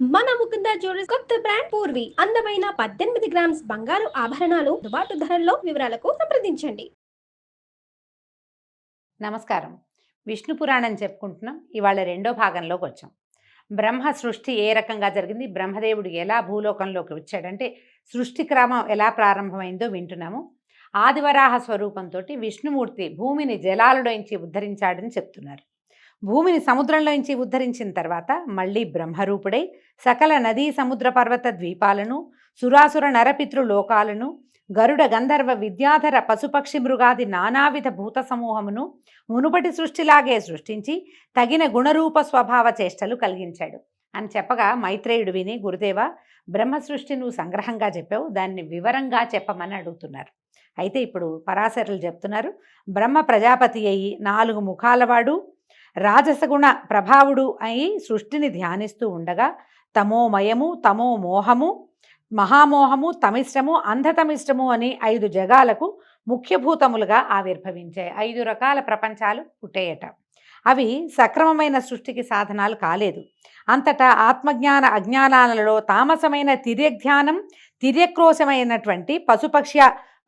మన ముకుంద జ్యువెలర్స్ కొత్త బ్రాండ్ పూర్వి అందమైన 18 గ్రామ్స్ బంగారు ఆభరణాలు దుబాటు ధరల్లో వివరాలకు సంప్రదించండి. నమస్కారం. విష్ణు పురాణం చెప్పుకుంటున్నాం. ఇవాళ రెండో భాగంలోకి వచ్చాం. బ్రహ్మ సృష్టి ఏ రకంగా జరిగింది, బ్రహ్మదేవుడు ఎలా భూలోకంలోకి వచ్చాడంటే సృష్టి క్రమం ఎలా ప్రారంభమైందో వింటున్నాము. ఆదివరాహ స్వరూపంతో విష్ణుమూర్తి భూమిని జలాలలోంచి ఉద్ధరించాడని చెప్తున్నారు. భూమిని సముద్రంలోంచి ఉద్ధరించిన తర్వాత మళ్ళీ బ్రహ్మరూపుడై సకల నదీ సముద్ర పర్వత ద్వీపాలను, సురాసుర నరపితృ లోకాలను, గరుడ గంధర్వ విద్యాధర పశుపక్షి మృగాది నానావిధ భూత సమూహమును మునుపటి సృష్టిలాగే సృష్టించి తగిన గుణరూప స్వభావ చేష్టలు కలిగించాడు అని చెప్పగా మైత్రేయుడు విని, గురుదేవ, బ్రహ్మ సృష్టి నువ్వు సంగ్రహంగా చెప్పావు, దాన్ని వివరంగా చెప్పమని అడుగుతున్నారు. అయితే ఇప్పుడు పరాశరులు చెప్తున్నారు, బ్రహ్మ ప్రజాపతి అయి 4 ముఖాలవాడు రాజసగుణ ప్రభావుడు అయి సృష్టిని ధ్యానిస్తూ ఉండగా తమోమయము, తమో మోహము, మహామోహము, తమిష్టము, అంధతమిష్టము అని 5 జగాలకు ముఖ్యభూతములుగా ఆవిర్భవించాయి. 5 రకాల ప్రపంచాలు పుట్టేయట. అవి సక్రమమైన సృష్టికి సాధనాలు కాలేదు. అంతటా ఆత్మజ్ఞాన అజ్ఞానాలలో తామసమైన తిర్యజ్ఞానం, తిర్యక్రోశమైనటువంటి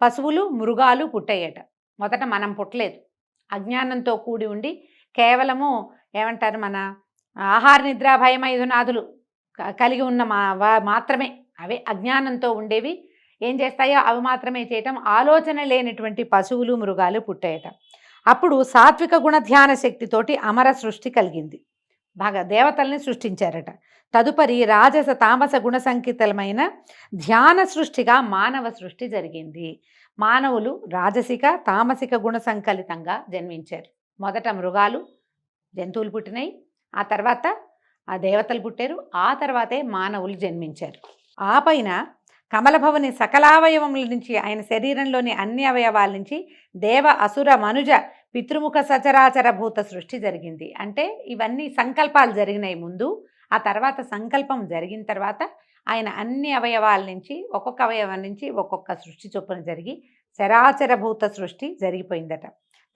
పశువులు, మృగాలు పుట్టేయట. మొదట మనం పుట్టలేదు. అజ్ఞానంతో కూడి ఉండి కేవలము ఏమంటారు, మన ఆహార నిద్ర భయం 5 నాదులు కలిగి ఉన్న మాత్రమే, అవే అజ్ఞానంతో ఉండేవి. ఏం చేస్తాయో అవి మాత్రమే చేయటం, ఆలోచన లేనటువంటి పశువులు, మృగాలు పుట్టాయట. అప్పుడు సాత్విక గుణధ్యాన శక్తితోటి అమర సృష్టి కలిగింది. బాగా దేవతల్ని సృష్టించారట. తదుపరి రాజస తామస గుణ సంకేతమైన ధ్యాన సృష్టిగా మానవ సృష్టి జరిగింది. మానవులు రాజసిక తామసిక గుణ సంకలితంగా జన్మించారు. మొదట మృగాలు, జంతువులు పుట్టినాయి, ఆ తర్వాత ఆ దేవతలు పుట్టారు, ఆ తర్వాతే మానవులు జన్మించారు. ఆ పైన కమలభవని సకలావయవముల నుంచి, ఆయన శరీరంలోని అన్ని అవయవాల నుంచి దేవ అసుర మనుజ పితృముఖ సచరాచర భూత సృష్టి జరిగింది. అంటే ఇవన్నీ సంకల్పాలు జరిగినాయి ముందు, ఆ తర్వాత సంకల్పం జరిగిన తర్వాత ఆయన అన్ని అవయవాల నుంచి, ఒక్కొక్క అవయవం నుంచి ఒక్కొక్క సృష్టి చొప్పున జరిగి చరాచర భూత సృష్టి జరిగిపోయిందట.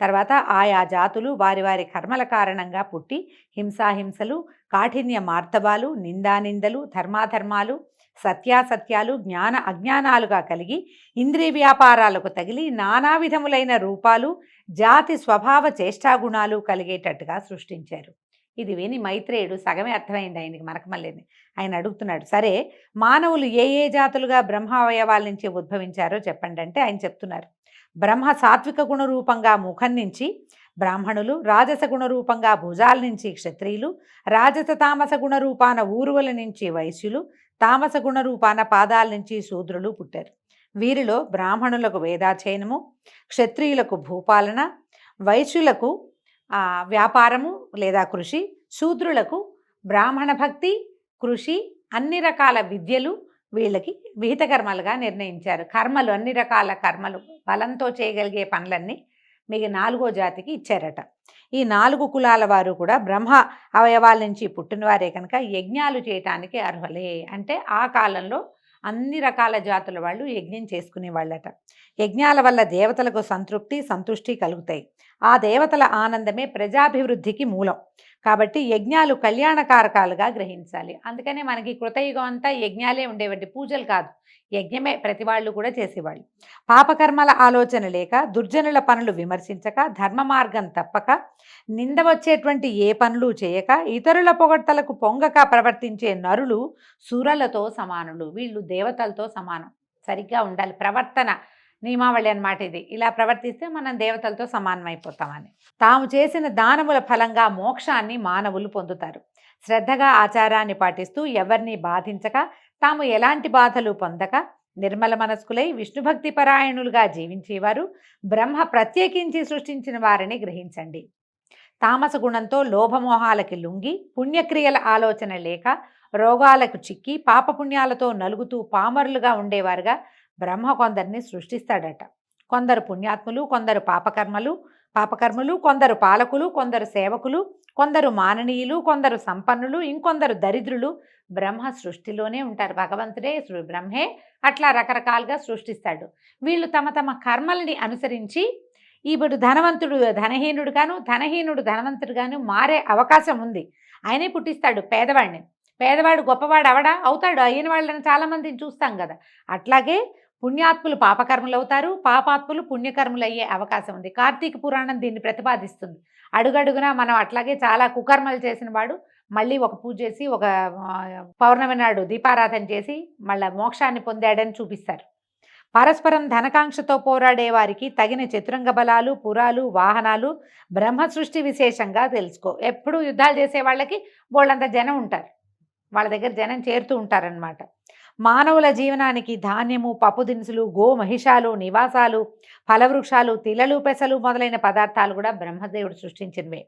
తర్వాత ఆయా జాతులు వారి వారి కర్మల కారణంగా పుట్టి హింసాహింసలు, కాఠిన్య మార్తబాలు, నిందానిందలు, ధర్మాధర్మాలు, సత్యాసత్యాలు, జ్ఞాన అజ్ఞానాలుగా కలిగి ఇంద్రియ వ్యాపారాలకు తగిలి నానా విధములైన రూపాలు, జాతి స్వభావ చేష్టాగుణాలు కలిగేటట్టుగా సృష్టించారు. ఇది విని మైత్రేయుడు సగమే అర్థమైంది ఆయనకి, మనకు మళ్ళీ ఆయన అడుగుతున్నాడు, సరే మానవులు ఏ ఏ జాతులుగా బ్రహ్మావయవాల నుంచి ఉద్భవించారో చెప్పండి అంటే ఆయన చెప్తున్నారు. బ్రహ్మ సాత్విక గుణరూపంగా ముఖం నుంచి బ్రాహ్మణులు, రాజస గుణరూపంగా భుజాల నుంచి క్షత్రియులు, రాజస తామస గుణరూపాన ఊరువల నుంచి వైశ్యులు, తామస గుణరూపాన పాదాల నుంచి శూద్రులు పుట్టారు. వీరిలో బ్రాహ్మణులకు వేదాధ్యయనము, క్షత్రియులకు భూపాలన, వైశ్యులకు వ్యాపారము లేదా కృషి, శూద్రులకు బ్రాహ్మణ భక్తి, కృషి, అన్ని రకాల విద్యలు వీళ్ళకి విహిత కర్మలుగా నిర్ణయించారు. కర్మలు, అన్ని రకాల కర్మలు, బలంతో చేయగలిగే పనులన్నీ మీకు 4వ జాతికి ఇచ్చారట. ఈ 4 కులాల వారు కూడా బ్రహ్మ అవయవాల నుంచి పుట్టినవారే కనుక యజ్ఞాలు చేయటానికి అర్హులే. అంటే ఆ కాలంలో అన్ని రకాల జాతుల వాళ్ళు యజ్ఞం చేసుకునే వాళ్ళట. యజ్ఞాల వల్ల దేవతలకు సంతుష్టి కలుగుతాయి. ఆ దేవతల ఆనందమే ప్రజాభివృద్ధికి మూలం. కాబట్టి యజ్ఞాలు కళ్యాణకారకాలుగా గ్రహించాలి. అందుకనే మనకి కృతయుగం అంతా యజ్ఞాలే ఉండేవంటి, పూజలు కాదు, యజ్ఞమే ప్రతి వాళ్ళు కూడా చేసేవాళ్ళు. పాపకర్మల ఆలోచన లేక, దుర్జనుల పనులు విమర్శించక, ధర్మ మార్గం తప్పక, నింద వచ్చేటువంటి ఏ పనులు చేయక, ఇతరుల పొగడ్తలకు పొంగక ప్రవర్తించే నరులు సురలతో సమానులు. వీళ్ళు దేవతలతో సమానం. సరిగ్గా ఉండాలి ప్రవర్తన, నియమావళి అన్నమాట ఇది. ఇలా ప్రవర్తిస్తే మనం దేవతలతో సమానమైపోతామని. తాము చేసిన దానముల ఫలంగా మోక్షాన్ని మానవులు పొందుతారు. శ్రద్ధగా ఆచారాన్ని పాటిస్తూ ఎవరిని బాధించక, తాము ఎలాంటి బాధలు పొందక, నిర్మల మనస్కులై విష్ణుభక్తి పరాయణులుగా జీవించేవారు బ్రహ్మ ప్రత్యేకించి సృష్టించిన వారిని గ్రహించండి. తామస గుణంతో లోభమోహాలకి లొంగి, పుణ్యక్రియల ఆలోచన లేక, రోగాలకు చిక్కి, పాపపుణ్యాలతో నలుగుతూ పామరులుగా ఉండేవారుగా బ్రహ్మ కొందరిని సృష్టిస్తాడట. కొందరు పుణ్యాత్ములు, కొందరు పాపకర్మలు, కొందరు పాలకులు, కొందరు సేవకులు, కొందరు మాననీయులు, కొందరు సంపన్నులు, ఇంకొందరు దరిద్రులు బ్రహ్మ సృష్టిలోనే ఉంటారు. భగవంతుడే బ్రహ్మే అట్లా రకరకాలుగా సృష్టిస్తాడు. వీళ్ళు తమ తమ కర్మల్ని అనుసరించి ఇప్పుడు ధనవంతుడు ధనహీనుడుగాను, ధనహీనుడు ధనవంతుడుగాను మారే అవకాశం ఉంది. ఆయనే పుట్టిస్తాడు పేదవాడిని. పేదవాడు గొప్పవాడు అవడా అవుతాడు, అయిన వాళ్ళని చాలామందిని చూస్తాం కదా. అట్లాగే పుణ్యాత్ములు పాపకర్మలు అవుతారు, పాపాత్ములు పుణ్యకర్మలు అయ్యే అవకాశం ఉంది. కార్తీక పురాణం దీన్ని ప్రతిపాదిస్తుంది. అడుగడుగునా మనం అట్లాగే చాలా కుకర్మలు చేసిన వాడు మళ్ళీ ఒక పూజ చేసి ఒక పౌర్ణమి నాడు దీపారాధన చేసి మళ్ళీ మోక్షాన్ని పొందాడని చూపిస్తారు. పరస్పరం ధనకాంక్షతో పోరాడే వారికి తగిన చతురంగ బలాలు, పురాలు, వాహనాలు బ్రహ్మ సృష్టి విశేషంగా తెలుసుకో. ఎప్పుడు యుద్ధాలు చేసే వాళ్ళకి వాళ్ళంత జనం ఉంటారు, వాళ్ళ దగ్గర జనం చేరుతూ ఉంటారనమాట. మానవుల జీవనానికి ధాన్యము, పప్పు దినుసులు, మహిషాలు, నివాసాలు, ఫలవృక్షాలు, తిలలు, పెసలు మొదలైన పదార్థాలు కూడా బ్రహ్మదేవుడు సృష్టించినవే.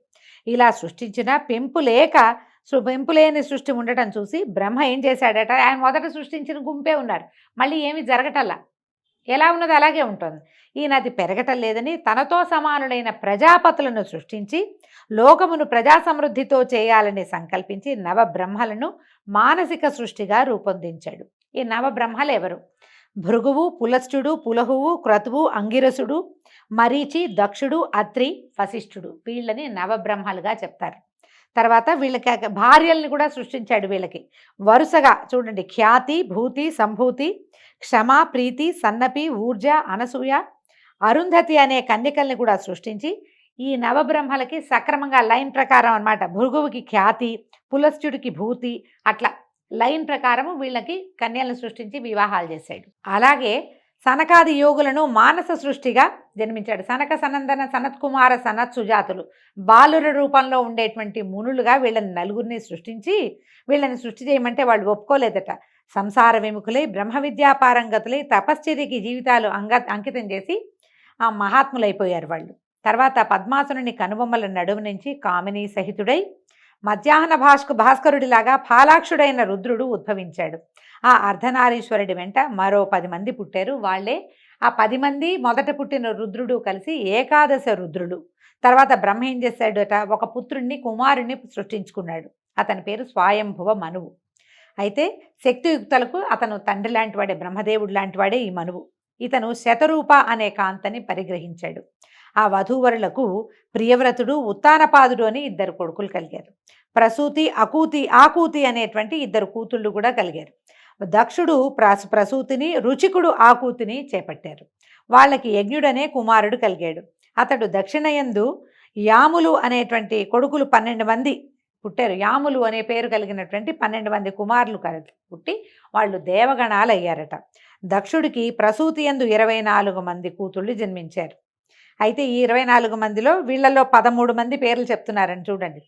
ఇలా సృష్టించిన పెంపులేని సృష్టి ఉండటం చూసి బ్రహ్మ ఏం చేశాడట, ఆయన మొదట సృష్టించిన గుంపే ఉన్నారు, మళ్ళీ ఏమీ జరగటల్లా, ఎలా ఉన్నది అలాగే ఉంటుంది. ఈయనది పెరగటం లేదని తనతో సమానులైన ప్రజాపతులను సృష్టించి లోకమును ప్రజా సమృద్ధితో చేయాలని సంకల్పించి నవబ్రహ్మలను మానసిక సృష్టిగా రూపొందించాడు. ఈ నవబ్రహ్మలు ఎవరు? భృగువు, పులస్త్యుడు, పులహువు, క్రతువు, అంగిరసుడు, మరీచి, దక్షుడు, అత్రి, వశిష్ఠుడు. వీళ్ళని నవబ్రహ్మలుగా చెప్తారు. తర్వాత వీళ్ళకి భార్యల్ని కూడా సృష్టించాడు. వీళ్ళకి వరుసగా చూడండి, ఖ్యాతి, భూతి, సంభూతి, క్షమ, ప్రీతి, సన్నపి, ఊర్జ, అనసూయ, అరుంధతి అనే కన్యకల్ని కూడా సృష్టించి ఈ నవబ్రహ్మలకి సక్రమంగా లైన్ ప్రకారం అన్నమాట. భృగువుకి ఖ్యాతి, పులస్త్యుడికి భూతి, అట్లా లైన్ ప్రకారము వీళ్ళకి కన్యలను సృష్టించి వివాహాలు చేశాడు. అలాగే సనకాది యోగులను మానస సృష్టిగా జన్మించాడు. సనక, సనందన, సనత్కుమార, సనత్ సుజాతులు బాలుర రూపంలో ఉండేటువంటి మునులుగా వీళ్ళని నలుగురిని సృష్టించి వీళ్ళని సృష్టి చేయమంటే వాళ్ళు ఒప్పుకోలేదట. సంసార విముఖులై బ్రహ్మ విద్యాపారంగతులై తపశ్చర్యకి జీవితాలు అంకితం చేసి ఆ మహాత్ములైపోయారు వాళ్ళు. తర్వాత పద్మాసుని కనుబొమ్మల నడుము నుంచి కామిని సహితుడై మధ్యాహ్న భాస్కరుడిలాగా ఫాలాక్షుడైన రుద్రుడు ఉద్భవించాడు. ఆ అర్ధనారీశ్వరుడి వెంట మరో 10 మంది పుట్టారు. వాళ్ళే ఆ 10 మంది మొదట పుట్టిన రుద్రుడు కలిసి ఏకాదశ రుద్రుడు. తర్వాత బ్రహ్మ ఏం చేశాడట, ఒక పుత్రుణ్ణి, కుమారుణ్ణి సృష్టించుకున్నాడు. అతని పేరు స్వయంభువ మనువు. అయితే శక్తియుక్తులకు అతను తండ్రి లాంటి వాడే, బ్రహ్మదేవుడు లాంటి వాడే ఈ మనువు. ఇతను శతరూప అనే కాంతని పరిగ్రహించాడు. ఆ వధూవరులకు ప్రియవ్రతుడు, ఉత్తానపాదుడు అని 2 కొడుకులు కలిగారు. ప్రసూతి, ఆకూతి అనేటువంటి 2 కూతుళ్ళు కూడా కలిగారు. దక్షుడు ప్రసూతిని, రుచికుడు ఆకూతిని చేపట్టారు. వాళ్ళకి యజ్ఞుడనే కుమారుడు కలిగాడు. అతడు దక్షిణయందు యాములు అనేటువంటి కొడుకులు 12 మంది పుట్టారు. యాములు అనే పేరు కలిగినటువంటి 12 మంది కుమారులు పుట్టి వాళ్ళు దేవగణాలు అయ్యారట. దక్షుడికి ప్రసూతి యందు 24 మంది కూతుళ్ళు జన్మించారు. అయితే ఈ 24 మందిలో వీళ్ళలో 13 మంది పేర్లు చెప్తున్నారని చూడండి.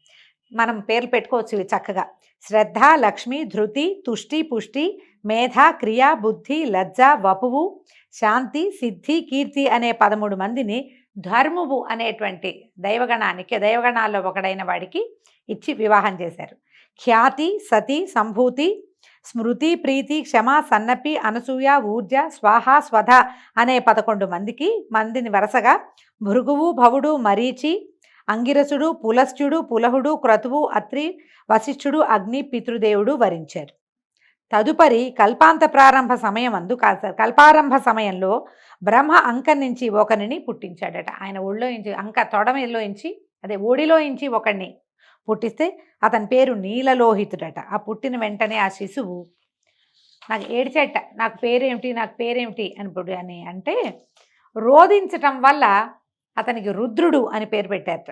మనం పేర్లు పెట్టుకోవచ్చు ఇవి చక్కగా. శ్రద్ధ, లక్ష్మి, ధృతి, తుష్టి, పుష్టి, మేధ, క్రియ, బుద్ధి, లజ్జ, వపువు, శాంతి, సిద్ధి, కీర్తి అనే 13 మందిని ధర్మువు అనేటువంటి దైవగణాల్లో ఒకడైన వాడికి ఇచ్చి వివాహం చేశారు. ఖ్యాతి, సతి, సంభూతి, స్మృతి, ప్రీతి, క్షమ, సన్నపి, అనసూయ, ఊర్జ, స్వాహ, స్వధ అనే 11 మందిని వరుసగా భృగువు, భవుడు, మరీచి, అంగిరసుడు, పులస్త్యుడు, పులహుడు, క్రతువు, అత్రి, వశిష్ఠుడు, అగ్ని, పితృదేవుడు వరించారు. తదుపరి కల్పారంభ సమయంలో బ్రహ్మ అంకం నుంచి ఒకరిని పుట్టించాడట. ఆయన ఒడిలో ఇంచి ఒకడిని పుట్టిస్తే అతని పేరు నీలలోహితుడట. ఆ పుట్టిన వెంటనే ఆ శిశువు నాకు ఏడ్చేట, నాకు పేరేమిటి అని అంటే రోధించటం వల్ల అతనికి రుద్రుడు అని పేరు పెట్టారట.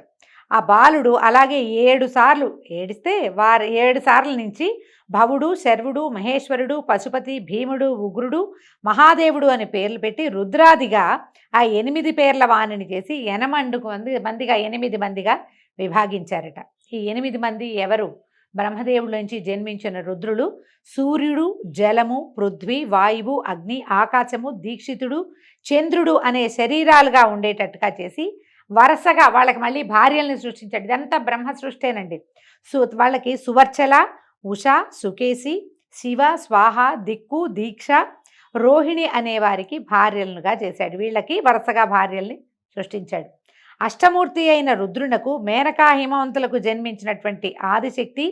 ఆ బాలుడు అలాగే 7 సార్లు ఏడిస్తే 7 సార్ల నుంచి భవుడు, శర్వుడు, మహేశ్వరుడు, పశుపతి, భీముడు, ఉగ్రుడు, మహాదేవుడు అని పేర్లు పెట్టి రుద్రాదిగా ఆ 8 పేర్ల వాణిని చేసి 8 మందిగా విభాగించారట. ఈ 8 మంది ఎవరు? బ్రహ్మదేవుడి నుంచి జన్మించిన రుద్రులు సూర్యుడు, జలము, పృథ్వీ, వాయువు, అగ్ని, ఆకాశము, దీక్షితుడు, చంద్రుడు అనే శరీరాలుగా ఉండేటట్టుగా చేసి వరుసగా వాళ్ళకి మళ్ళీ భార్యల్ని సృష్టించాడు. ఇదంతా బ్రహ్మ సృష్టేనండి. వాళ్ళకి సువర్చల, ఉష, సుకేసి, శివ, స్వాహ, దిక్కు, దీక్ష, రోహిణి అనే వారికి భార్యలుగా చేశాడు. వీళ్ళకి వరుసగా భార్యల్ని సృష్టించాడు. అష్టమూర్తి అయిన రుద్రునకు మేనకా హిమవంతులకు జన్మించినటువంటి ఆదిశక్తి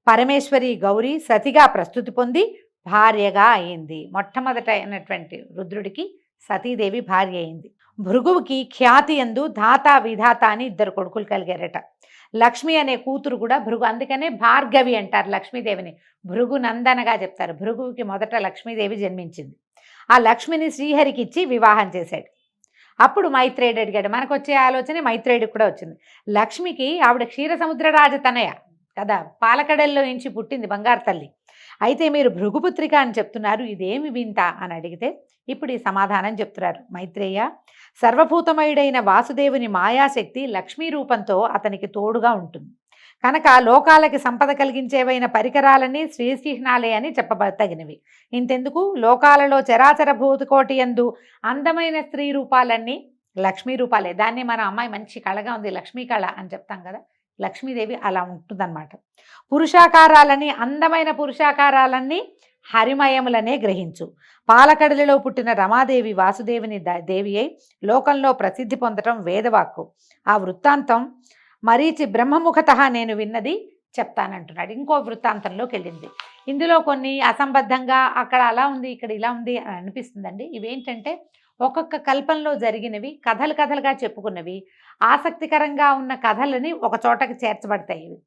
పరమేశ్వరి గౌరీ సతిగా ప్రస్తుతి పొంది భార్యగా అయింది. మొట్టమొదట అయినటువంటి రుద్రుడికి సతీదేవి భార్య అయింది. భృగువుకి ఖ్యాతి యందు ధాత, విధాత అని 2 కొడుకులు కలిగారట. లక్ష్మి అనే కూతురు కూడా భృగు, అందుకనే భార్గవి అంటారు లక్ష్మీదేవిని. భృగు నందనగా చెప్తారు. భృగుకి మొదట లక్ష్మీదేవి జన్మించింది. ఆ లక్ష్మిని శ్రీహరికి ఇచ్చి వివాహం చేశాడు. అప్పుడు మైత్రేయుడు అడిగాడు. మనకు వచ్చే ఆలోచన మైత్రేయుడికి కూడా వచ్చింది. లక్ష్మికి ఆవిడ క్షీరసముద్ర రాజతనయ కదా, పాలకడల్లో నుంచి పుట్టింది బంగారు తల్లి. అయితే మీరు భృగుపుత్రిక అని చెప్తున్నారు, ఇదేమి వింత అని అడిగితే ఇప్పుడు ఈ సమాధానం చెప్తున్నారు మైత్రేయ. సర్వభూతమయుడైన వాసుదేవుని మాయాశక్తి లక్ష్మీ రూపంతో అతనికి తోడుగా ఉంటుంది కనుక లోకాలకి సంపద కలిగించేవైన పరికరాలన్నీ శ్రీచిహ్నాలే అని చెప్పబడతగినవి. ఇంతెందుకు, లోకాలలో చరాచర భూతకోటి యందు అందమైన స్త్రీ రూపాలన్నీ లక్ష్మీ రూపాలే. దాన్ని మన అమ్మాయి మంచి కళగా ఉంది, లక్ష్మీ కళ అని చెప్తాం కదా, లక్ష్మీదేవి అలా ఉంటుందన్నమాట. పురుషాకారాలని, అందమైన పురుషాకారాలన్నీ హరిమయములనే గ్రహించు. పాలకడలిలో పుట్టిన రమాదేవి వాసుదేవుని దేవి అయి లోకంలో ప్రసిద్ధి పొందటం వేదవాక్కు. ఆ వృత్తాంతం మరీచి బ్రహ్మముఖత నేను విన్నది చెప్తానంటున్నాడు. ఇంకో వృత్తాంతంలోకి వెళ్ళింది. ఇందులో కొన్ని అసంబద్ధంగా అక్కడ అలా ఉంది, ఇక్కడ ఇలా ఉంది అని అనిపిస్తుందండి. ఇవేంటంటే ఒక్కొక్క కల్పంలో జరిగినవి, కథలు కథలుగా చెప్పుకున్నవి, ఆసక్తికరంగా ఉన్న కథలని ఒక చోటకి చేర్చబడతాయి. ఇవి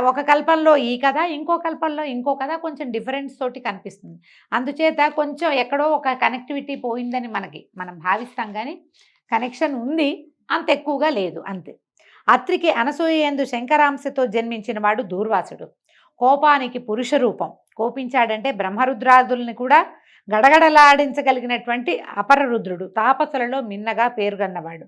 ఒక కల్పంలో ఈ కథ, ఇంకో కల్పంలో ఇంకో కథ, కొంచెం డిఫరెన్స్ తోటి కనిపిస్తుంది. అందుచేత కొంచెం ఎక్కడో ఒక కనెక్టివిటీ పోయిందని మనం భావిస్తాం, కానీ కనెక్షన్ ఉంది, అంత ఎక్కువగా లేదు, అంతే. అత్రికి అనసూయందు శంకరాంశతో జన్మించిన వాడు దూర్వాసుడు. కోపానికి పురుష రూపం. కోపించాడంటే బ్రహ్మరుద్రాదుల్ని కూడా గడగడలాడించగలిగినటువంటి అపరరుద్రుడు. తాపసులలో మిన్నగా పేరుగన్నవాడు.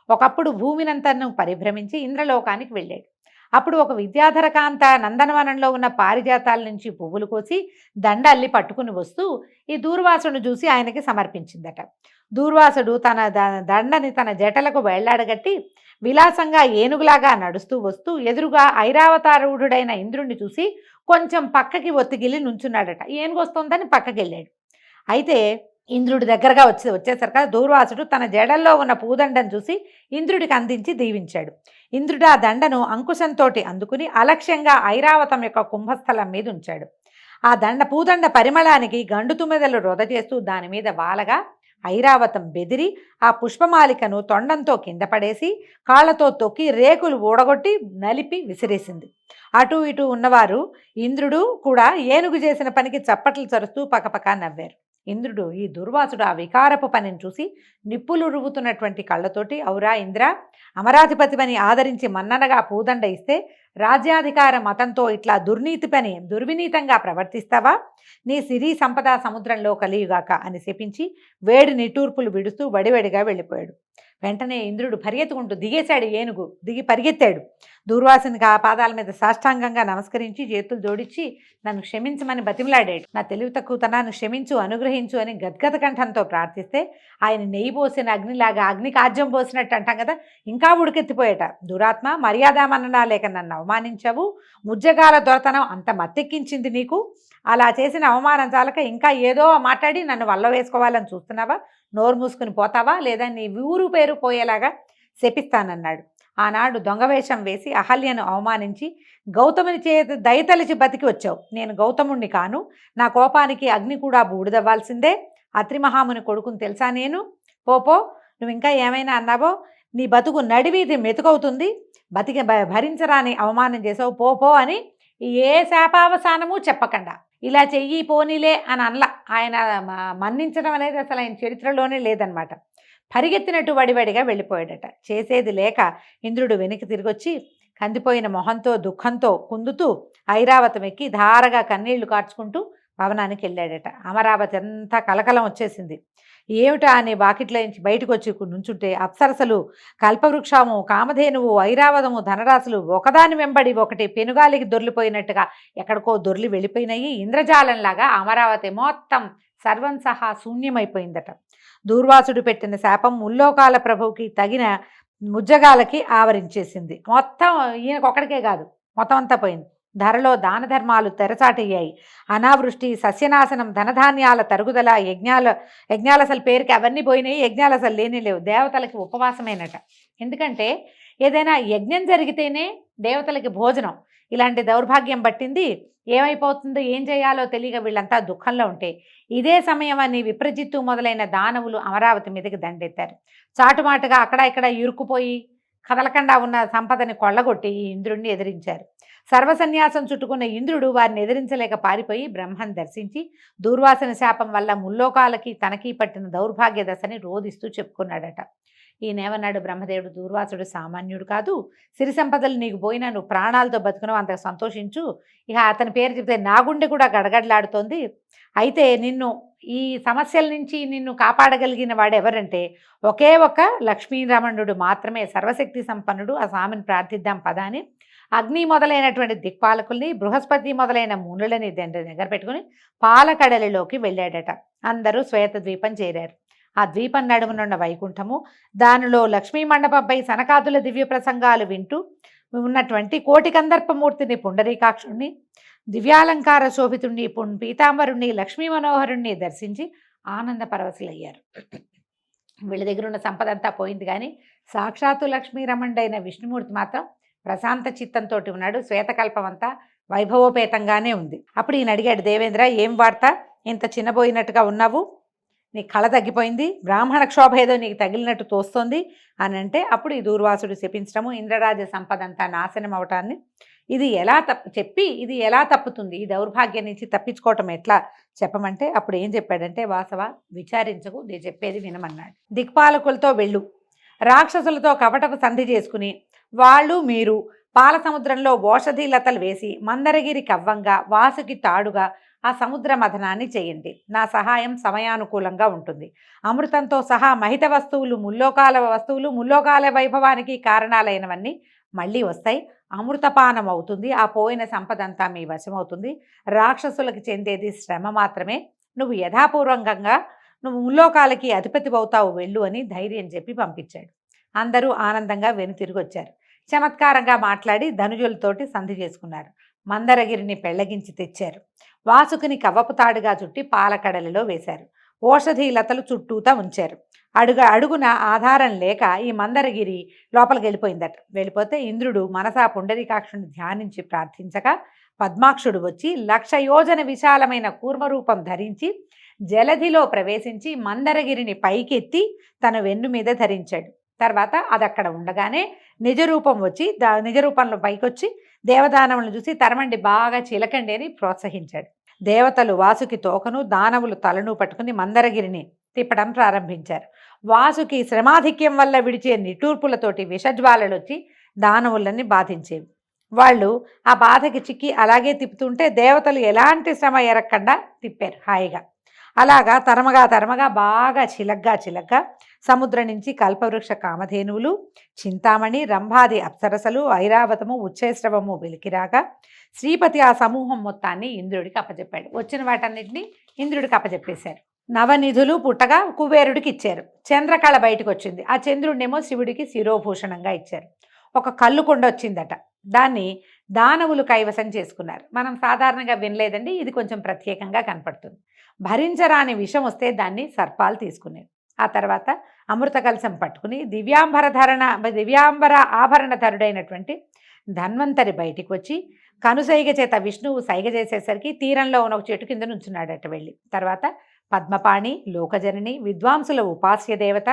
ఒకప్పుడు భూమినంతను పరిభ్రమించి ఇంద్రలోకానికి వెళ్ళాడు. అప్పుడు ఒక విద్యాధర కాంత నందనవనంలో ఉన్న పారిజాతాల నుంచి పువ్వులు కోసి దండ అల్లి పట్టుకుని వస్తూ ఈ దూర్వాసును చూసి ఆయనకి సమర్పించిందట. దూర్వాసుడు తన దండని తన జటలకు వేళ్లాడగట్టి విలాసంగా ఏనుగులాగా నడుస్తూ వస్తూ ఎదురుగా ఐరావతారూఢుడైన ఇంద్రుణ్ణి చూసి కొంచెం పక్కకి ఒత్తిగిలి నుంచున్నాడట. ఏనుగు వస్తుందని పక్కకి వెళ్ళాడు. అయితే ఇంద్రుడి దగ్గరగా వచ్చేసరికి దూర్వాసుడు తన జడల్లో ఉన్న పూదండను చూసి ఇంద్రుడికి అందించి దీవించాడు. ఇంద్రుడు ఆ దండను అంకుశంతో అందుకుని అలక్ష్యంగా ఐరావతం యొక్క కుంభస్థలం మీద ఉంచాడు. ఆ పూదండ పరిమళానికి గండు తుమ్మెదలు రొద చేస్తూ దాని మీద వాలగా ఐరావతం బెదిరి ఆ పుష్పమాలికను తొండంతో కింద పడేసి కాళ్లతో తొక్కి రేకులు ఊడగొట్టి నలిపి విసిరేసింది. అటు ఇటు ఉన్నవారు ఇంద్రుడు కూడా ఏనుగు చేసిన పనికి చప్పట్లు చరుస్తూ పకపక నవ్వారు. ఇంద్రుడు ఈ దుర్వాసుడు ఆ వికారపు పనిని చూసి నిప్పులు రువ్వుతున్నటువంటి కళ్ళతోటి, ఔరా ఇంద్ర, అమరాధిపతిపని ఆదరించి మన్ననగా పూదండ ఇస్తే రాజ్యాధికార మతంతో ఇట్లా దుర్వినీతంగా ప్రవర్తిస్తావా? నీ సిరి సంపద సముద్రంలో కలియుగాక అని శపించి వేడి నిట్టూర్పులు విడుస్తూ వడివడిగా వెళ్ళిపోయాడు. వెంటనే ఇంద్రుడు పరిగెత్తుకుంటూ దిగేశాడు. ఏనుగు దిగి పరిగెత్తాడు. దూర్వాసునికి ఆ పాదాల మీద సాష్టాంగంగా నమస్కరించి చేతులు జోడించి నన్ను క్షమించమని బతిమలాడాడు. నా తెలివి తక్కువతనాన్ని క్షమించు, అనుగ్రహించు అని గద్గద కంఠంతో ప్రార్థిస్తే ఆయన నెయ్యి పోసిన అగ్నిలాగా, అగ్ని కాజ్యం పోసినట్టు అంటాం కదా, ఇంకా ఉడికెత్తిపోయేట. దురాత్మ, మర్యాదామన్నా లేక నన్ను అవమానించావు. ముజ్జగాల దొరతనం అంత మత్తెక్కించింది నీకు. అలా చేసిన అవమానం చాలక ఇంకా ఏదో మాట్లాడి నన్ను వల్ల వేసుకోవాలని చూస్తున్నావా? నోరు మూసుకుని పోతావా, లేదా నీ ఊరు పేరు పోయేలాగా శపిస్తానన్నాడు. ఆనాడు దొంగవేషం వేసి అహల్యను అవమానించి గౌతముని చేత దయతలిచి బతికి వచ్చావు. నేను గౌతముణ్ణి కాను. నా కోపానికి అగ్ని కూడా బూడిదవ్వాల్సిందే. అత్రిమహాముని కొడుకుని తెలుసా నేను? పోపో, నువ్వు ఇంకా ఏమైనా అన్నావో నీ బతుకు నడివీధి మెతుకవుతుంది. భరించరాని అవమానం చేసావు, పోపో అని ఏ శాపావసానము చెప్పకుండా ఇలా చెయ్యి పోనీలే అని అనలా. ఆయన మన్నించడం అనేది అసలు ఆయన చరిత్రలోనే లేదనమాట. పరిగెత్తినట్టు వడివడిగా వెళ్ళిపోయాడట. చేసేది లేక ఇంద్రుడు వెనక్కి తిరిగొచ్చి కందిపోయిన మొహంతో దుఃఖంతో కుందుతూ ఐరావతం ఎక్కి ధారగా కన్నీళ్లు కార్చుకుంటూ భవనానికి వెళ్ళాడట. అమరావతి అంతా కలకలం వచ్చేసింది. ఏమిటా అని వాకిట్లో నుంచి బయటకు వచ్చి నుంచుంటే అప్సరసలు, కల్పవృక్షము, కామధేనువు, ఐరావతము, ధనరాశులు ఒకదాని వెంబడి ఒకటి పెనుగాలికి దొర్లిపోయినట్టుగా ఎక్కడికో దొర్లి వెళ్ళిపోయినాయి. ఇంద్రజాలంలాగా అమరావతి మొత్తం సర్వం సహా శూన్యమైపోయిందట. దూర్వాసుడు పెట్టిన శాపం ముల్లోకాల ప్రభువుకి తగిన ముజ్జగాలకి ఆవరించేసింది. మొత్తం ఈయనకొక్కడికే కాదు, మొత్తం అంతా పోయింది. ధరలో దాన ధర్మాలు తెరచాటయ్యాయి. అనావృష్టి, సస్యనాశనం, ధనధాన్యాల తరుగుదల, యజ్ఞాలు అసలు పేరుకి అవన్నీ పోయినాయి. యజ్ఞాలు అసలు లేనే లేవు. దేవతలకి ఉపవాసమేనట. ఎందుకంటే ఏదైనా యజ్ఞం జరిగితేనే దేవతలకి భోజనం. ఇలాంటి దౌర్భాగ్యం పట్టింది. ఏమైపోతుందో ఏం చేయాలో తెలియక వీళ్ళంతా దుఃఖంలో ఉంటే ఇదే సమయం అని విప్రజిత్తు మొదలైన దానవులు అమరావతి మీదకి దండెత్తారు. చాటుమాటుగా అక్కడ ఇక్కడ ఇరుక్కుపోయి కదలకుండా ఉన్న సంపదని కొల్లగొట్టి ఈ ఇంద్రుడిని ఎదిరించారు. సర్వసన్యాసం చుట్టుకున్న ఇంద్రుడు వారిని ఎదిరించలేక పారిపోయి బ్రహ్మను దర్శించి దూర్వాసన శాపం వల్ల ముల్లోకాలకి తనకి పట్టిన దౌర్భాగ్య దశని రోధిస్తూ చెప్పుకున్నాడట. ఈయనేమన్నాడు బ్రహ్మదేవుడు, దూర్వాసుడు సామాన్యుడు కాదు, సిరి సంపదలు నీకు పోయినా నువ్వు ప్రాణాలతో బతుకున్నావు, అంత సంతోషించు. ఇక అతని పేరు చెప్తే నా గుండె కూడా గడగడలాడుతోంది. అయితే నిన్ను ఈ సమస్యల నుంచి నిన్ను కాపాడగలిగిన వాడు ఎవరంటే ఒకే ఒక లక్ష్మీరమణుడు మాత్రమే, సర్వశక్తి సంపన్నుడు. ఆ స్వామిని ప్రార్థిద్దాం పదా అని అగ్ని మొదలైనటువంటి దిక్పాలకుల్ని, బృహస్పతి మొదలైన మునులని దగ్గర పెట్టుకుని పాలకడలిలోకి వెళ్ళాడట. అందరూ శ్వేత ద్వీపం చేరారు. ఆ ద్వీపం నడుమునున్న వైకుంఠము, దానిలో లక్ష్మీ మండపంపై సనకాదుల దివ్య ప్రసంగాలు వింటూ ఉన్నటువంటి కోటి కందర్పమూర్తిని, పుండరీకాక్షుణ్ణి, దివ్యాలంకార శోభితుణ్ణి, పీతాంబరుణ్ణి, లక్ష్మీ మనోహరుణ్ణి దర్శించి ఆనంద పరవశులయ్యారు. వీళ్ళ దగ్గర ఉన్న సంపద అంతా పోయింది, కానీ సాక్షాత్తు లక్ష్మీరమణుడైన విష్ణుమూర్తి మాత్రం ప్రశాంత చిత్తంతో ఉన్నాడు. శ్వేతకల్పం అంతా వైభవోపేతంగానే ఉంది. అప్పుడు ఈయన అడిగాడు, దేవేంద్ర ఏం వార్త, ఇంత చిన్నబోయినట్టుగా ఉన్నావు, నీ కళ తగ్గిపోయింది, బ్రాహ్మణ క్షోభ ఏదో నీకు తగిలినట్టు తోస్తోంది అని అంటే, అప్పుడు ఈ దూర్వాసుడు శపించడము, ఇంద్రరాజ సంపద అంతా నాశనం అవటాన్ని, ఇది ఎలా తప్పుతుంది, ఈ దౌర్భాగ్యం నుంచి తప్పించుకోవటం ఎట్లా చెప్పమంటే, అప్పుడు ఏం చెప్పాడంటే, వాసవ విచారించకు, నేను చెప్పేది వినమన్నాడు. దిక్పాలకులతో వెళ్ళు, రాక్షసులతో కపటపు సంధి చేసుకుని వాళ్ళు మీరు పాల సముద్రంలో ఓషధి లతలు వేసి మందరగిరి కవ్వంగా వాసుకి తాడుగా ఆ సముద్ర మథనాన్ని చేయండి. నా సహాయం సమయానుకూలంగా ఉంటుంది. అమృతంతో సహా మహిత వస్తువులు, ముల్లోకాల వైభవానికి కారణాలైనవన్నీ మళ్ళీ వస్తాయి. అమృతపానం అవుతుంది. ఆ పోయిన సంపదంతా మీ వశమవుతుంది. రాక్షసులకు చెందేది శ్రమ మాత్రమే. నువ్వు యథాపూర్వకంగా నువ్వు ముల్లోకాలకి అధిపతి అవుతావు, వెళ్ళు అని ధైర్యం చెప్పి పంపించాడు. అందరూ ఆనందంగా వెనుతిరిగి వచ్చారు. చమత్కారంగా మాట్లాడి ధనుజులతోటి సంధి చేసుకున్నారు. మందరగిరిని పెళ్లగించి తెచ్చారు. వాసుకుని కవ్వపు తాడుగా చుట్టి పాలకడలిలో వేశారు. ఓషధి లతలు చుట్టూతా ఉంచారు. అడుగున ఆధారం లేక ఈ మందరగిరి లోపలికి వెళ్ళిపోయిందట. వెళ్ళిపోతే ఇంద్రుడు మనసా పుండరీకాక్షుని ధ్యానించి ప్రార్థించగా పద్మాక్షుడు వచ్చి 1,00,000 యోజన విశాలమైన కూర్మరూపం ధరించి జలధిలో ప్రవేశించి మందరగిరిని పైకెత్తి తన వెన్ను మీద ధరించాడు. తర్వాత అది అక్కడ ఉండగానే నిజరూపం వచ్చి నిజరూపంలో పైకొచ్చి దేవదానవులను చూసి తరమండి, బాగా చిలకండి అని ప్రోత్సహించాడు. దేవతలు వాసుకి తోకను, దానవులు తలను పట్టుకుని మందరగిరిని తిప్పడం ప్రారంభించారు. వాసుకి శ్రమాధిక్యం వల్ల విడిచే నిట్టూర్పులతోటి విషజ్వాలలు వచ్చి దానవులని బాధించేవి. వాళ్ళు ఆ బాధకి చిక్కి అలాగే తిప్పుతుంటే దేవతలు ఎలాంటి శ్రమ ఎరక్కుండా తిప్పారు హాయిగా. అలాగా తరమగా బాగా చిలగ్గా సముద్రం నుంచి కల్పవృక్ష కామధేనువులు, చింతామణి, రంభాది అప్సరసలు, ఐరావతము, ఉచ్చైశ్రవము వెలికిరాగా శ్రీపతి ఆ సమూహం మొత్తాన్ని ఇంద్రుడికి అప్పచెప్పాడు. వచ్చిన వాటన్నిటిని ఇంద్రుడికి అప్పచెప్పేశారు. నవనిధులు పుట్టగా కుబేరుడికి ఇచ్చారు. చంద్రకళ బయటకు వచ్చింది. ఆ చంద్రుడినేమో శివుడికి శిరోభూషణంగా ఇచ్చారు. ఒక కళ్ళు కొండ వచ్చిందట. దాన్ని దానవులు కైవసం చేసుకున్నారు. మనం సాధారణంగా వినలేదండి, ఇది కొంచెం ప్రత్యేకంగా కనపడుతుంది. భరించరాని విషం వస్తే దాన్ని సర్పాలు తీసుకునేవి. ఆ తర్వాత అమృత కలశం పట్టుకుని దివ్యాంబర ఆభరణధరుడైనటువంటి ధన్వంతరి బయటికి వచ్చి కనుసైగ చేత విష్ణువు సైగ చేసేసరికి తీరంలో ఉన్న ఒక చెట్టు కింద నుంచున్నాడట వెళ్ళి. తర్వాత పద్మపాణి, లోకజనని, విద్వాంసుల ఉపాస్య దేవత,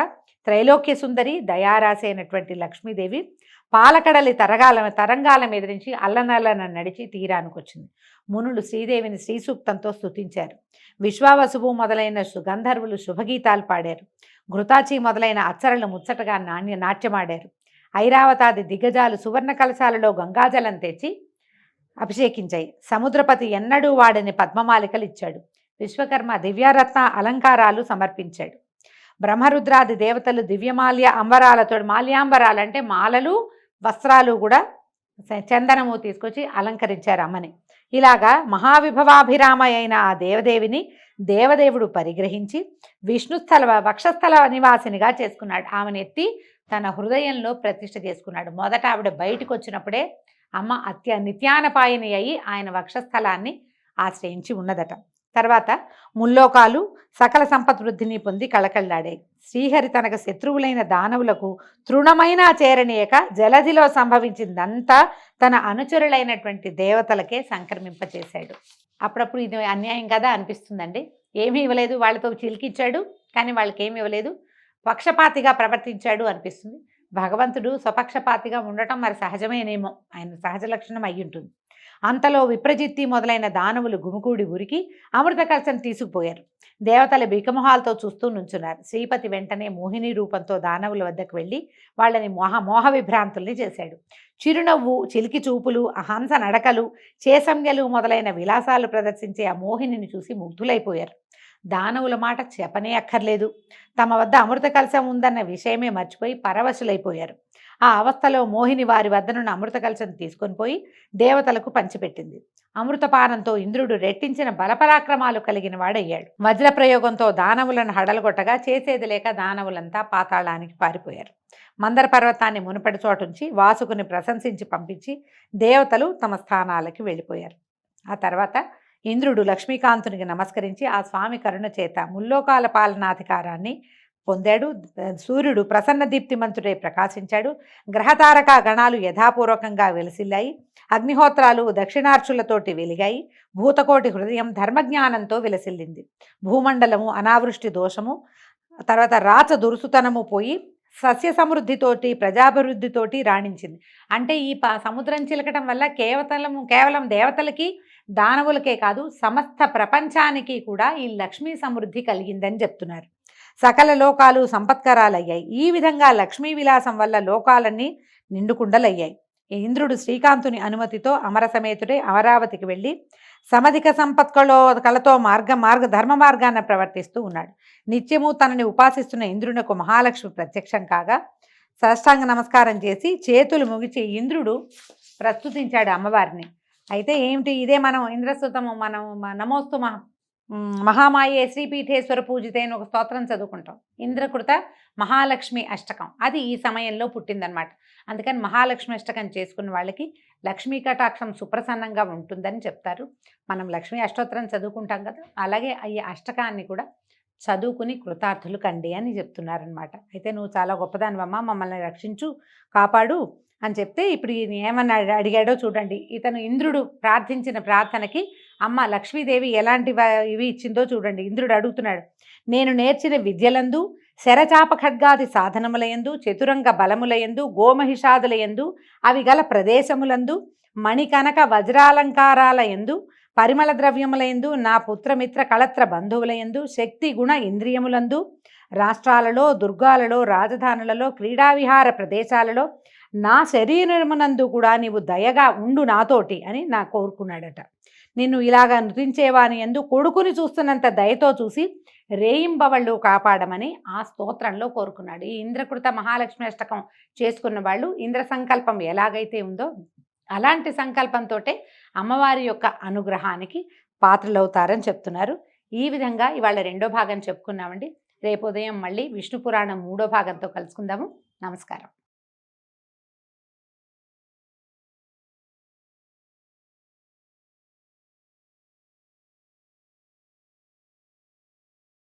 త్రైలోక్య సుందరి, దయారాశి అయినటువంటి లక్ష్మీదేవి పాలకడలి తరంగాల మీద నుంచి అల్లనల్లన నడిచి తీరానికి వచ్చింది. మునులు శ్రీదేవిని శ్రీసూక్తంతో స్తుతించారు. విశ్వావసువు మొదలైన సుగంధర్వులు శుభగీతాలు పాడారు. ఘృతాచి మొదలైన అచ్చరలు ముచ్చటగా నాట్యమాడారు. ఐరావతాది దిగ్గజాలు సువర్ణ కలశాలలో గంగాజలం తెచ్చి అభిషేకించాయి. సముద్రపతి ఎన్నడూ వాడని పద్మమాలికలు ఇచ్చాడు. విశ్వకర్మ దివ్యరత్న అలంకారాలు సమర్పించాడు. బ్రహ్మరుద్రాది దేవతలు దివ్యమాల్య అంబరాలతో, మాల్యాంబరాలు అంటే మాలలు, వస్త్రాలు కూడా చందనము తీసుకొచ్చి అలంకరించారు అమ్మని. ఇలాగా మహావిభవాభిరామ అయిన ఆ దేవదేవిని దేవదేవుడు పరిగ్రహించి విష్ణుస్థల వక్షస్థల నివాసినిగా చేసుకున్నాడు. ఆమెను ఎత్తి తన హృదయంలో ప్రతిష్ఠ చేసుకున్నాడు. మొదట ఆవిడ బయటకు వచ్చినప్పుడే అమ్మ నిత్యానపాయని అయి ఆయన వక్షస్థలాన్ని ఆశ్రయించి ఉన్నదట. తర్వాత ముల్లోకాలు సకల సంపద్వృద్ధిని పొంది కళకళలాడాయి. శ్రీహరి తనకు శత్రువులైన దానవులకు తృణమైన చేరనీయక జలధిలో సంభవించిందంతా తన అనుచరులైనటువంటి దేవతలకే సంక్రమింపచేశాడు. అప్పుడప్పుడు ఇది అన్యాయం కదా అనిపిస్తుందండి. ఏమీ ఇవ్వలేదు, వాళ్ళతో చిలికిచ్చాడు కానీ వాళ్ళకి ఏమి ఇవ్వలేదు, పక్షపాతిగా ప్రవర్తించాడు అనిపిస్తుంది. భగవంతుడు స్వపక్షపాతిగా ఉండటం మరి సహజమేనేమో, ఆయన సహజ లక్షణం అయి ఉంటుంది. అంతలో విప్రజిత్తి మొదలైన దానవులు గుమికూడి ఉరికి అమృత కలశం తీసుకుపోయారు. దేవతల బికమొహాలతో చూస్తూ నుంచున్నారు. శ్రీపతి వెంటనే మోహిని రూపంతో దానవుల వద్దకు వెళ్ళి వాళ్ళని మోహ విభ్రాంతుల్ని చేశాడు. చిరునవ్వు, చిలికి చూపులు, హంస నడకలు, చేసంజ్ఞలు మొదలైన విలాసాలు ప్రదర్శించే ఆ మోహినిని చూసి ముగ్ధులైపోయారు. దానవుల మాట చెప్పనే అక్కర్లేదు. తమ వద్ద అమృత కలశం ఉందన్న విషయమే మర్చిపోయి పరవశులైపోయారు. ఆ అవస్థలో మోహిని వారి వద్దనున్న అమృత కలశం తీసుకొని పోయి దేవతలకు పంచిపెట్టింది. అమృతపానంతో ఇంద్రుడు రెట్టించిన బలపరాక్రమాలు కలిగిన వాడయ్యాడు. వజ్ర ప్రయోగంతో దానవులను హడలగొట్టగా చేసేది లేక దానవులంతా పాతాళానికి పారిపోయారు. మందర పర్వతాన్ని మునుపటి చోటుంచి వాసుకుని ప్రశంసించి పంపించి దేవతలు తమ స్థానాలకి వెళ్ళిపోయారు. ఆ తర్వాత ఇంద్రుడు లక్ష్మీకాంతునికి నమస్కరించి ఆ స్వామి కరుణ చేత ముల్లోకాల పాలనాధికారాన్ని పొందాడు. సూర్యుడు ప్రసన్న దీప్తిమంతుడై ప్రకాశించాడు. గ్రహతారక గణాలు యథాపూర్వకంగా వెలసిల్లాయి. అగ్నిహోత్రాలు దక్షిణార్చులతోటి వెలిగాయి. భూతకోటి హృదయం ధర్మజ్ఞానంతో విలసిల్లింది. భూమండలము అనావృష్టి దోషము, తర్వాత రాచ దురుసుతనము పోయి సస్య సమృద్ధితోటి ప్రజాభివృద్ధితోటి రాణించింది. అంటే ఈ సముద్రం చిలకటం వల్ల కేవలం దేవతలకి దానవులకే కాదు సమస్త ప్రపంచానికి కూడా ఈ లక్ష్మీ సమృద్ధి కలిగిందని చెప్తున్నారు. సకల లోకాలు సంపత్కరాలయ్యాయి. ఈ విధంగా లక్ష్మీ విలాసం వల్ల లోకాలన్నీ నిండుకుండలయ్యాయి. ఇంద్రుడు శ్రీకాంతుని అనుమతితో అమరసమేతుడే అమరావతికి వెళ్ళి సమధిక కళతో ధర్మ మార్గాన్ని ప్రవర్తిస్తూ ఉన్నాడు. నిత్యము తనని ఉపాసిస్తున్న ఇంద్రునకు మహాలక్ష్మి ప్రత్యక్షం కాగా సాష్టాంగ నమస్కారం చేసి చేతులు ముగిచి ఇంద్రుడు ప్రస్తుతించాడు అమ్మవారిని. అయితే ఏమిటి, ఇదే మనం ఇంద్రస్తుతము, మనం నమోస్తు మహామాయే శ్రీపీఠేశ్వర పూజితే అని ఒక స్తోత్రం చదువుకుంటాం. ఇంద్రకృత మహాలక్ష్మి అష్టకం అది ఈ సమయంలో పుట్టిందనమాట. అందుకని మహాలక్ష్మి అష్టకం చేసుకున్న వాళ్ళకి లక్ష్మీ కటాక్షం సుప్రసన్నంగా ఉంటుందని చెప్తారు. మనం లక్ష్మీ అష్టోత్తరం చదువుకుంటాం కదా, అలాగే ఈ అష్టకాన్ని కూడా చదువుకుని కృతార్థులు కండి అని చెప్తున్నారనమాట. అయితే నువ్వు చాలా గొప్పదానివమ్మ, మమ్మల్ని రక్షించు, కాపాడు అని చెప్తే ఇప్పుడు ఈయన ఏమన్నా అడిగాడో చూడండి. ఇతను ఇంద్రుడు ప్రార్థించిన ప్రార్థనకి అమ్మ లక్ష్మీదేవి ఎలాంటి ఇవి ఇచ్చిందో చూడండి. ఇంద్రుడు అడుగుతున్నాడు, నేను నేర్చిన విద్యలందు, శరచాప ఖడ్గాది సాధనములయందు, చతురంగ బలములయందు, గోమహిషాదులయందు, అవి గల ప్రదేశములందు, మణికనక వజ్రాలంకారాలయందు, పరిమళ ద్రవ్యములయందు, నా పుత్రమిత్ర కళత్ర బంధువులయందు, శక్తి గుణ ఇంద్రియములందు, రాష్ట్రాలలో, దుర్గాలలో, రాజధానులలో, క్రీడావిహార ప్రదేశాలలో, నా శరీరమునందు కూడా నీవు దయగా ఉండు నాతోటి అని నా కోరుకున్నాడట. నిన్ను ఇలాగా నృతించేవాని యందు కొడుకుని చూస్తున్నంత దయతో చూసి రేయింబవళ్ళు కాపాడమని ఆ స్తోత్రంలో కోరుకున్నాడు. ఈ ఇంద్రకృత మహాలక్ష్మి అష్టకం చేసుకున్న వాళ్ళు ఇంద్ర సంకల్పం ఎలాగైతే ఉందో అలాంటి సంకల్పంతో అమ్మవారి యొక్క అనుగ్రహానికి పాత్రలవుతారని చెప్తున్నారు. ఈ విధంగా ఇవాళ 2వ భాగం చెప్పుకున్నామండి. రేపు ఉదయం మళ్ళీ విష్ణు పురాణం 3వ భాగంతో కలుసుకుందాము. నమస్కారం.